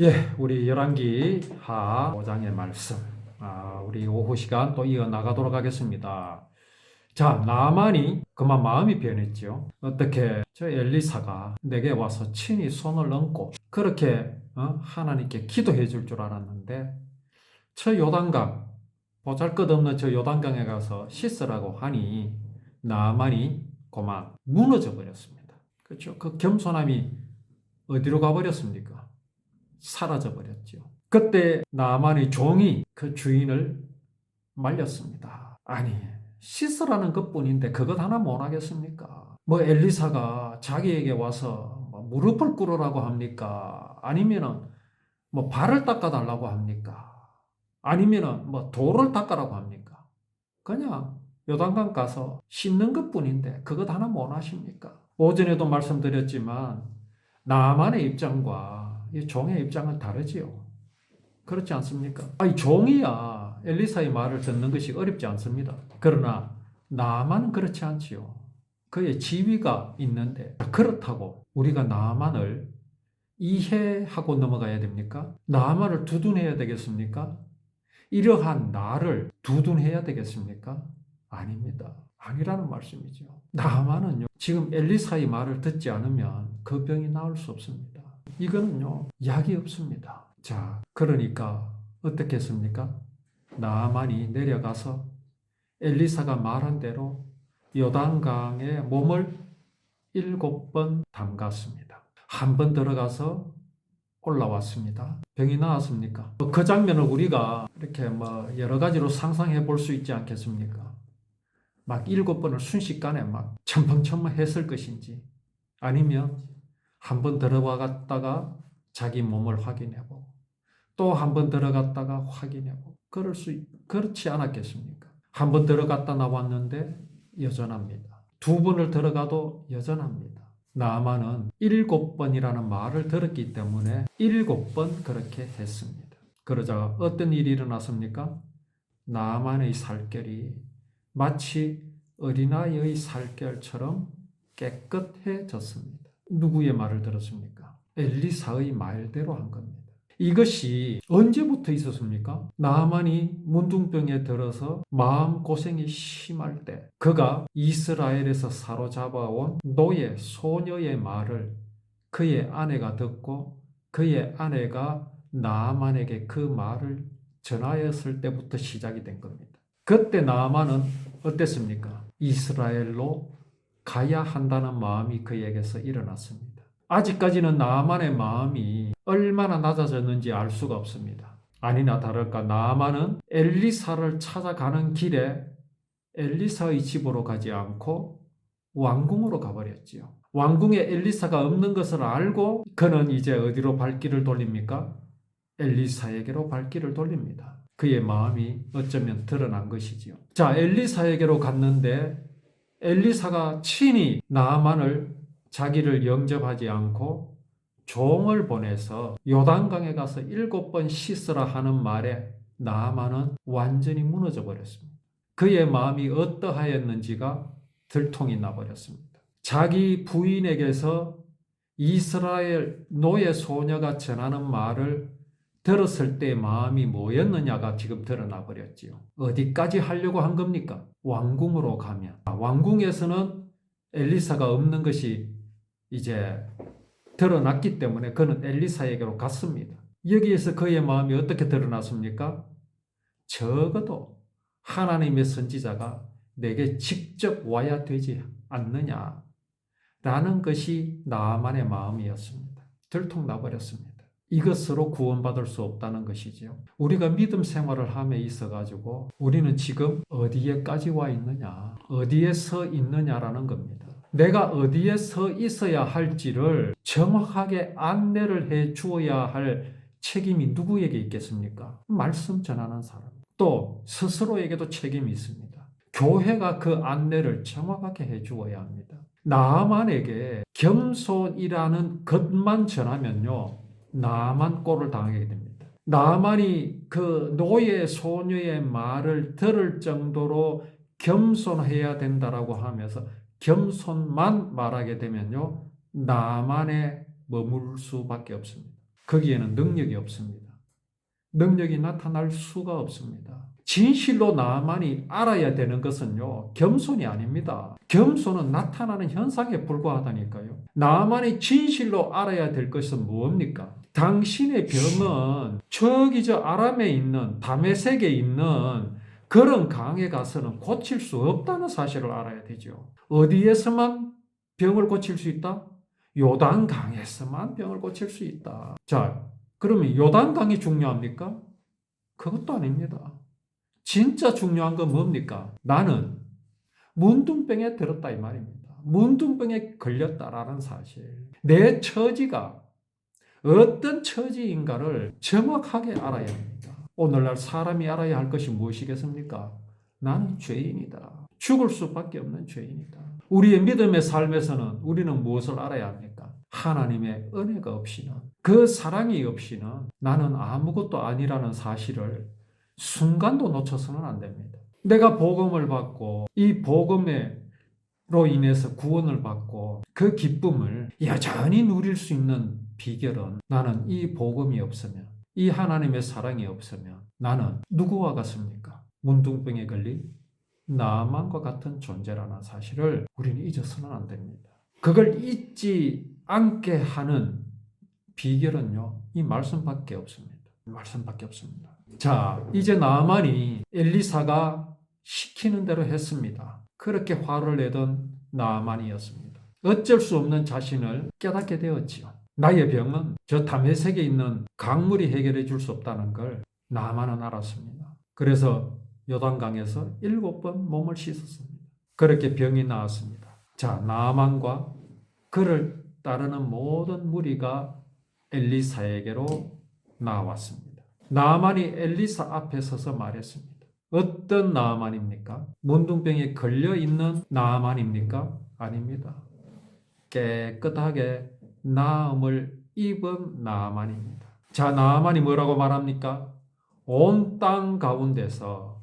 예, 우리 열왕기 하 5장의 말씀, 우리 오후 시간 또 이어나가도록 하겠습니다. 자, 나만이 그만 마음이 변했죠. 어떻게 저 엘리사가 내게 와서 친히 손을 얹고 그렇게 하나님께 기도해 줄 줄 알았는데 저 요단강, 보잘것없는 저 요단강에 가서 씻으라고 하니 나만이 그만 무너져 버렸습니다. 그렇죠? 그 겸손함이 어디로 가버렸습니까? 사라져 버렸죠. 그때 나만의 종이 그 주인을 말렸습니다. 아니, 씻으라는 것뿐인데 그것 하나 못 하겠습니까? 뭐 엘리사가 자기에게 와서 뭐 무릎을 꿇으라고 합니까? 아니면은 뭐 발을 닦아달라고 합니까? 아니면은 뭐 돌을 닦으라고 합니까? 그냥 요단강 가서 씻는 것뿐인데 그것 하나 못 하십니까? 오전에도 말씀드렸지만 나만의 입장과 이 종의 입장은 다르지요. 그렇지 않습니까? 아니, 종이야 엘리사의 말을 듣는 것이 어렵지 않습니다. 그러나 나만은 그렇지 않지요. 그의 지위가 있는데 그렇다고 우리가 나만을 이해하고 넘어가야 됩니까? 나만을 두둔해야 되겠습니까? 이러한 나를 두둔해야 되겠습니까? 아닙니다. 아니라는 말씀이죠. 나만은요, 지금 엘리사의 말을 듣지 않으면 그 병이 나을 수 없습니다. 이거는요, 약이 없습니다. 자, 그러니까 어떻게 했습니까? 나만이 내려가서 엘리사가 말한 대로 요단강에 몸을 7번 담갔습니다. 한 번 들어가서 올라왔습니다. 병이 나았습니까? 그 장면을 우리가 이렇게 뭐 여러 가지로 상상해 볼 수 있지 않겠습니까? 막 7번을 순식간에 막 첨벙첨벙 했을 것인지, 아니면 한 번 들어갔다가 자기 몸을 확인해보고 또 한 번 들어갔다가 확인해보고 그렇지 않았겠습니까? 한 번 들어갔다 나왔는데 여전합니다. 2번을 들어가도 여전합니다. 나만은 7번이라는 말을 들었기 때문에 7번 그렇게 했습니다. 그러자 어떤 일이 일어났습니까? 나만의 살결이 마치 어린아이의 살결처럼 깨끗해졌습니다. 누구의 말을 들었습니까? 엘리사의 말대로 한 겁니다. 이것이 언제부터 있었습니까? 나만이 문둥병에 들어서 마음고생이 심할 때 그가 이스라엘에서 사로잡아온 노예, 소녀의 말을 그의 아내가 듣고 그의 아내가 나만에게 그 말을 전하였을 때부터 시작이 된 겁니다. 그때 나만은 어땠습니까? 이스라엘로 가야 한다는 마음이 그에게서 일어났습니다. 아직까지는 나만의 마음이 얼마나 낮아졌는지 알 수가 없습니다. 아니나 다를까 나만은 엘리사를 찾아가는 길에 엘리사의 집으로 가지 않고 왕궁으로 가버렸지요. 왕궁에 엘리사가 없는 것을 알고 그는 이제 어디로 발길을 돌립니까? 엘리사에게로 발길을 돌립니다. 그의 마음이 어쩌면 드러난 것이지요. 자, 엘리사에게로 갔는데 엘리사가 친히 나만을 자기를 영접하지 않고 종을 보내서 요단강에 가서 7번 씻으라 하는 말에 나만은 완전히 무너져 버렸습니다. 그의 마음이 어떠하였는지가 들통이 나버렸습니다. 자기 부인에게서 이스라엘 노예 소녀가 전하는 말을 들었을 때 마음이 뭐였느냐가 지금 드러나 버렸지요. 어디까지 하려고 한 겁니까? 왕궁으로 가면. 왕궁에서는 엘리사가 없는 것이 이제 드러났기 때문에 그는 엘리사에게로 갔습니다. 여기에서 그의 마음이 어떻게 드러났습니까? 적어도 하나님의 선지자가 내게 직접 와야 되지 않느냐라는 것이 나만의 마음이었습니다. 들통나버렸습니다. 이것으로 구원받을 수 없다는 것이지요. 우리가 믿음 생활을 함에 있어가지고 우리는 지금 어디에까지 와 있느냐, 어디에 서 있느냐라는 겁니다. 내가 어디에 서 있어야 할지를 정확하게 안내를 해 주어야 할 책임이 누구에게 있겠습니까? 말씀 전하는 사람. 또 스스로에게도 책임이 있습니다. 교회가 그 안내를 정확하게 해 주어야 합니다. 나만에게 겸손이라는 것만 전하면요, 나만 꼴을 당하게 됩니다. 나만이 그 노예 소녀의 말을 들을 정도로 겸손해야 된다라고 하면서 겸손만 말하게 되면요, 나만에 머물 수밖에 없습니다. 거기에는 능력이 없습니다. 능력이 나타날 수가 없습니다. 진실로 나만이 알아야 되는 것은요, 겸손이 아닙니다. 겸손은 나타나는 현상에 불과하다니까요. 나만이 진실로 알아야 될 것은 무엇입니까? 당신의 병은 저기 저 아람에 있는 다메섹에 있는 그런 강에 가서는 고칠 수 없다는 사실을 알아야 되죠. 어디에서만 병을 고칠 수 있다? 요단강에서만 병을 고칠 수 있다. 자, 그러면 요단강이 중요합니까? 그것도 아닙니다. 진짜 중요한 건 뭡니까? 나는 문둥병에 들었다 이 말입니다. 문둥병에 걸렸다라는 사실. 내 처지가 어떤 처지인가를 정확하게 알아야 합니다. 오늘날 사람이 알아야 할 것이 무엇이겠습니까? 나는 죄인이다. 죽을 수밖에 없는 죄인이다. 우리의 믿음의 삶에서는 우리는 무엇을 알아야 합니까? 하나님의 은혜가 없이는, 그 사랑이 없이는 나는 아무것도 아니라는 사실을 순간도 놓쳐서는 안 됩니다. 내가 복음을 받고 이 복음으로 인해서 구원을 받고 그 기쁨을 여전히 누릴 수 있는 비결은, 나는 이 복음이 없으면, 이 하나님의 사랑이 없으면 나는 누구와 같습니까? 문둥병에 걸린 나만과 같은 존재라는 사실을 우리는 잊어서는 안 됩니다. 그걸 잊지 않게 하는 비결은요, 이 말씀밖에 없습니다. 말씀밖에 없습니다. 자, 이제 나만이 엘리사가 시키는 대로 했습니다. 그렇게 화를 내던 나만이었습니다. 어쩔 수 없는 자신을 깨닫게 되었지요. 나의 병은 저 다메섹에 있는 강물이 해결해 줄 수 없다는 걸 나만은 알았습니다. 그래서 요단강에서 7번 몸을 씻었습니다. 그렇게 병이 나았습니다. 자, 나만과 그를 따르는 모든 무리가 엘리사에게로 나왔습니다. 나만이 엘리사 앞에 서서 말했습니다. 어떤 나만입니까? 문둥병에 걸려있는 나만입니까? 아닙니다. 깨끗하게 나음을 입은 나만입니다. 자, 나만이 뭐라고 말합니까? 온 땅 가운데서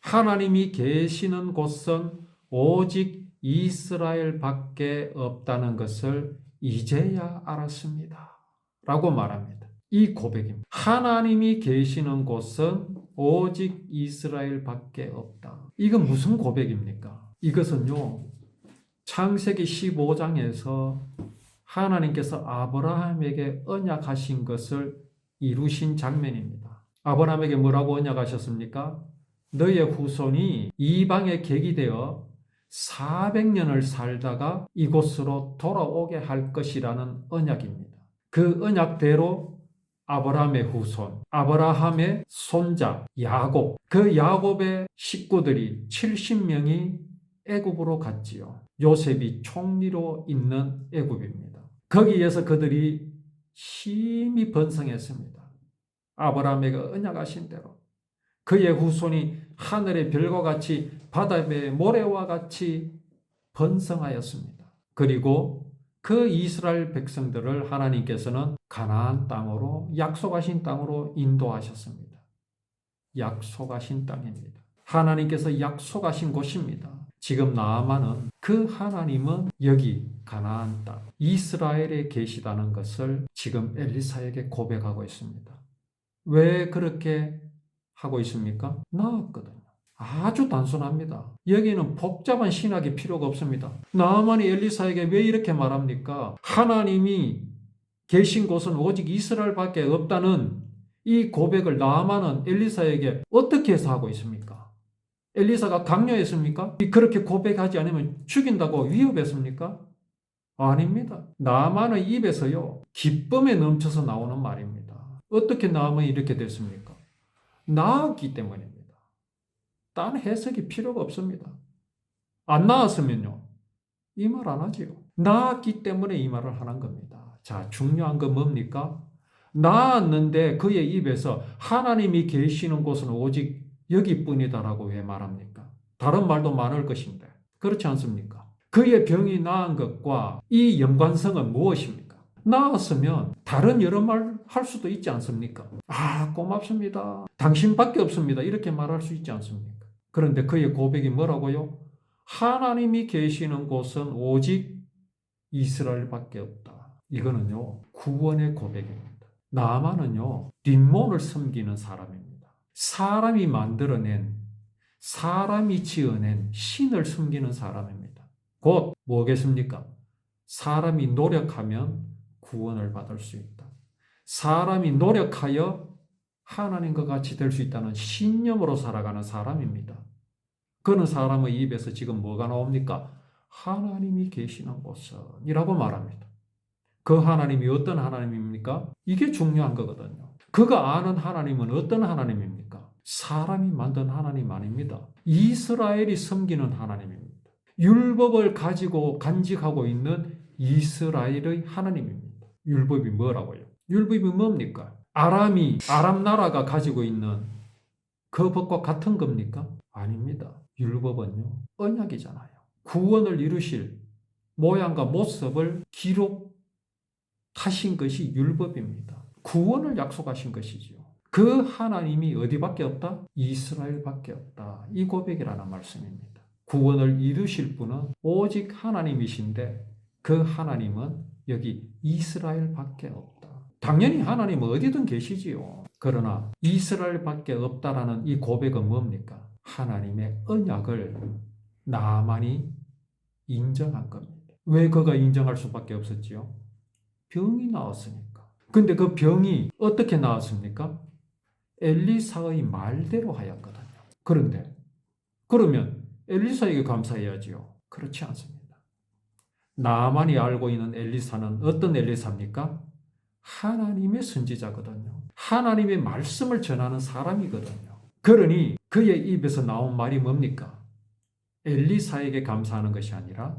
하나님이 계시는 곳은 오직 이스라엘밖에 없다는 것을 이제야 알았습니다. 라고 말합니다. 이 고백입니다. 하나님이 계시는 곳은 오직 이스라엘밖에 없다. 이건 무슨 고백입니까? 이것은요, 창세기 15장에서 하나님께서 아브라함에게 언약하신 것을 이루신 장면입니다. 아브라함에게 뭐라고 언약하셨습니까? 너의 후손이 이방에 객이 되어 400년을 살다가 이곳으로 돌아오게 할 것이라는 언약입니다. 그 언약대로 아브라함의 후손, 아브라함의 손자 야곱, 그 야곱의 식구들이 70명이 애굽으로 갔지요. 요셉이 총리로 있는 애굽입니다. 거기에서 그들이 심히 번성했습니다. 아브라함에게 언약하신 대로 그의 후손이 하늘의 별과 같이 바다의 모래와 같이 번성하였습니다. 그리고 그 이스라엘 백성들을 하나님께서는 가나안 땅으로, 약속하신 땅으로 인도하셨습니다. 약속하신 땅입니다. 하나님께서 약속하신 곳입니다. 지금 나아만은 그 하나님은 여기 가나안 땅, 이스라엘에 계시다는 것을 지금 엘리사에게 고백하고 있습니다. 왜 그렇게 하고 있습니까? 나았거든요. 아주 단순합니다. 여기는 복잡한 신학이 필요가 없습니다. 나아만이 엘리사에게 왜 이렇게 말합니까? 하나님이 계신 곳은 오직 이스라엘밖에 없다는 이 고백을 나아만은 엘리사에게 어떻게 해서 하고 있습니까? 엘리사가 강요했습니까? 그렇게 고백하지 않으면 죽인다고 위협했습니까? 아닙니다. 나아만의 입에서요, 기쁨에 넘쳐서 나오는 말입니다. 어떻게 나아만이 이렇게 됐습니까? 나았기 때문입니다. 딴 해석이 필요가 없습니다. 안 나았으면요, 이 말 안 하지요. 나았기 때문에 이 말을 하는 겁니다. 자, 중요한 건 뭡니까? 나았는데 그의 입에서 하나님이 계시는 곳은 오직 여기뿐이다라고 왜 말합니까? 다른 말도 많을 것인데 그렇지 않습니까? 그의 병이 나은 것과 이 연관성은 무엇입니까? 나았으면 다른 여러 말 할 수도 있지 않습니까? 아, 고맙습니다. 당신밖에 없습니다. 이렇게 말할 수 있지 않습니까? 그런데 그의 고백이 뭐라고요? 하나님이 계시는 곳은 오직 이스라엘밖에 없다. 이거는요, 구원의 고백입니다. 나아만은요, 뒷문을 섬기는 사람입니다. 사람이 만들어낸, 사람이 지어낸 신을 섬기는 사람입니다. 곧 뭐겠습니까? 사람이 노력하면 구원을 받을 수 있다. 사람이 노력하여 하나님과 같이 될 수 있다는 신념으로 살아가는 사람입니다. 그런 사람의 입에서 지금 뭐가 나옵니까? 하나님이 계시는 곳은이라고 말합니다. 그 하나님이 어떤 하나님입니까? 이게 중요한 거거든요. 그가 아는 하나님은 어떤 하나님입니까? 사람이 만든 하나님 아닙니다. 이스라엘이 섬기는 하나님입니다. 율법을 가지고 간직하고 있는 이스라엘의 하나님입니다. 율법이 뭐라고요? 율법이 뭡니까? 아람 나라가 가지고 있는 그 법과 같은 겁니까? 아닙니다. 율법은요, 언약이잖아요. 구원을 이루실 모양과 모습을 기록하신 것이 율법입니다. 구원을 약속하신 것이죠. 그 하나님이 어디밖에 없다? 이스라엘밖에 없다. 이 고백이라는 말씀입니다. 구원을 이루실 분은 오직 하나님이신데 그 하나님은 여기 이스라엘밖에 없다. 당연히 하나님은 어디든 계시지요. 그러나 이스라엘밖에 없다라는 이 고백은 뭡니까? 하나님의 언약을 나만이 인정한 겁니다. 왜 그가 인정할 수밖에 없었지요? 병이 나왔으니까. 근데 그 병이 어떻게 나왔습니까? 엘리사의 말대로 하였거든요. 그런데 그러면 엘리사에게 감사해야지요. 그렇지 않습니다. 나만이 알고 있는 엘리사는 어떤 엘리사입니까? 하나님의 선지자거든요. 하나님의 말씀을 전하는 사람이거든요. 그러니 그의 입에서 나온 말이 뭡니까? 엘리사에게 감사하는 것이 아니라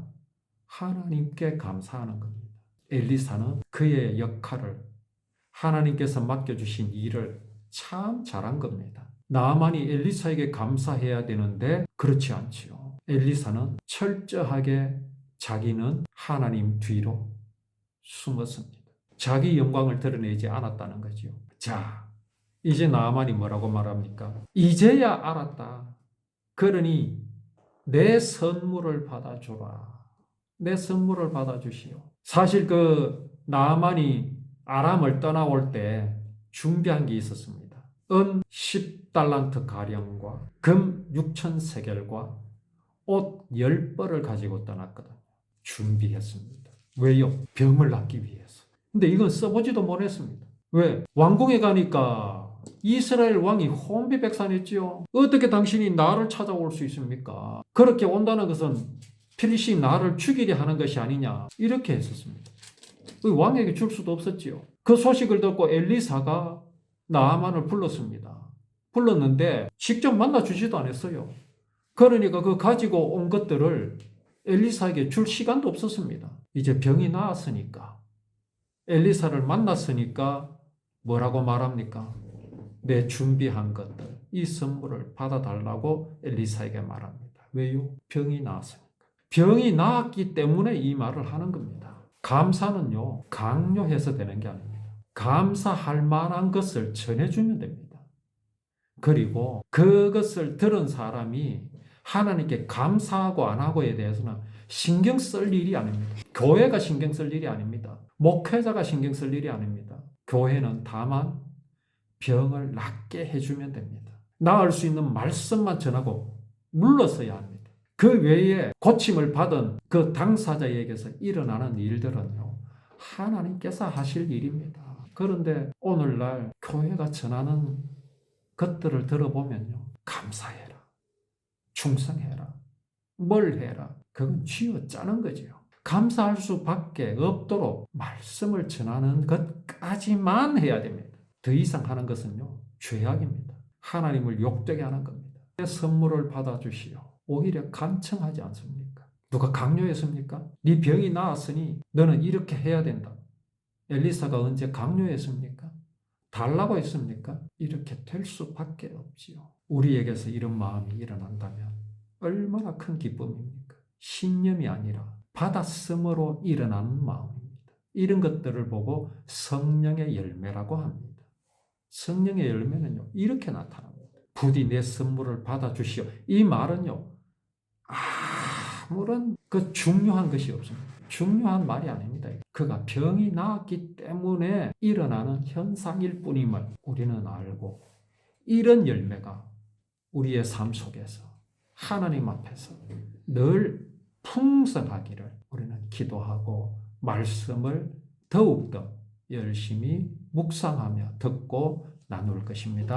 하나님께 감사하는 겁니다. 엘리사는 그의 역할을, 하나님께서 맡겨주신 일을 참 잘한 겁니다. 나만이 엘리사에게 감사해야 되는데 그렇지 않지요. 엘리사는 철저하게 자기는 하나님 뒤로 숨었습니다. 자기 영광을 드러내지 않았다는 거죠. 자, 이제 나만이 뭐라고 말합니까? 이제야 알았다. 그러니 내 선물을 받아주라. 내 선물을 받아주시오. 사실 그 나만이 아람을 떠나올 때 준비한 게 있었습니다. 은 10달란트 가량과 금 6,000세겔과 옷 10벌을 가지고 떠났거든요. 준비했습니다. 왜요? 병을 낫기 위해서. 근데 이건 써보지도 못했습니다. 왜? 왕궁에 가니까 이스라엘 왕이 혼비백산했지요. 어떻게 당신이 나를 찾아올 수 있습니까? 그렇게 온다는 것은 필시 나를 죽이려 하는 것이 아니냐. 이렇게 했었습니다. 왕에게 줄 수도 없었지요. 그 소식을 듣고 엘리사가 나아만을 불렀습니다. 불렀는데 직접 만나주지도 않았어요. 그러니까 그 가지고 온 것들을 엘리사에게 줄 시간도 없었습니다. 이제 병이 나았으니까, 엘리사를 만났으니까 뭐라고 말합니까? 내 준비한 것들, 이 선물을 받아달라고 엘리사에게 말합니다. 왜요? 병이 나았으니까. 병이 나았기 때문에 이 말을 하는 겁니다. 감사는요, 강요해서 되는 게 아닙니다. 감사할 만한 것을 전해주면 됩니다. 그리고 그것을 들은 사람이 하나님께 감사하고 안 하고에 대해서는 신경 쓸 일이 아닙니다. 교회가 신경 쓸 일이 아닙니다. 목회자가 신경 쓸 일이 아닙니다. 교회는 다만 병을 낫게 해주면 됩니다. 나을 수 있는 말씀만 전하고 물러서야 합니다. 그 외에 고침을 받은 그 당사자에게서 일어나는 일들은요, 하나님께서 하실 일입니다. 그런데 오늘날 교회가 전하는 것들을 들어보면요, 감사해라, 충성해라, 뭘 해라, 그건 쥐어 짜는 거지요. 감사할 수밖에 없도록 말씀을 전하는 것까지만 해야 됩니다. 더 이상 하는 것은요, 죄악입니다. 하나님을 욕되게 하는 겁니다. 선물을 받아주시오. 오히려 간청하지 않습니까? 누가 강요했습니까? 네 병이 나았으니 너는 이렇게 해야 된다. 엘리사가 언제 강요했습니까? 달라고 했습니까? 이렇게 될 수밖에 없지요. 우리에게서 이런 마음이 일어난다면 얼마나 큰 기쁨입니까? 신념이 아니라 받았음으로 일어나는 마음입니다. 이런 것들을 보고 성령의 열매라고 합니다. 성령의 열매는요, 이렇게 나타납니다. 부디 내 선물을 받아주시오. 이 말은요, 아무런 그 중요한 것이 없습니다. 중요한 말이 아닙니다. 그가 병이 나았기 때문에 일어나는 현상일 뿐임을 우리는 알고, 이런 열매가 우리의 삶 속에서 하나님 앞에서 늘 풍성하기를 우리는 기도하고 말씀을 더욱더 열심히 묵상하며 듣고 나눌 것입니다.